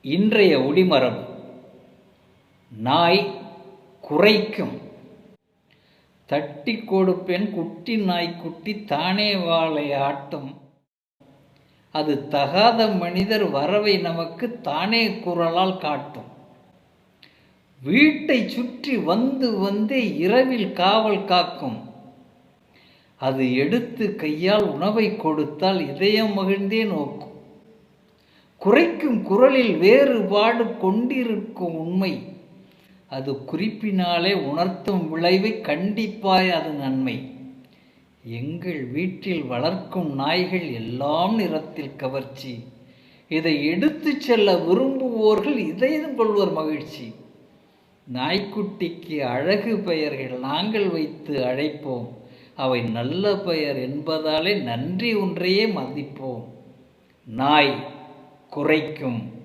இன்றைய ஒளிமரபு. நாய் குரைக்கும். தட்டி கொடுப்பேன் குட்டி நாய்க்குட்டி தானே வாளை ஆட்டும். அது தகாத மனிதர் வரவை நமக்கு தானே குரலால் காட்டும். வீட்டை சுற்றி வந்து வந்தே இரவில் காவல் காக்கும். அது எடுத்து கையால் உணவை கொடுத்தால் இதயம் மகிழ்ந்தே நோக்கும். குரைக்கும் குரலில் வேறுபாடு கொண்டிருக்கும் உண்மை. அது குறிப்பினாலே உணர்த்தும் விளைவை கண்டிப்பாய் அது நன்மை. எங்கள் வீட்டில் வளர்க்கும் நாய்கள் எல்லாம் நிறத்தில் கவர்ச்சி. இதை எடுத்து செல்ல விரும்புவோர்கள் இதயம் கொள்வர் மகிழ்ச்சி. நாய்க்குட்டிக்கு அழகு பெயர்கள் நாங்கள் வைத்து அழைப்போம். அவை நல்ல பெயர் என்பதாலே நன்றி ஒன்றையே மதிப்போம். நாய் குரைக்கும்.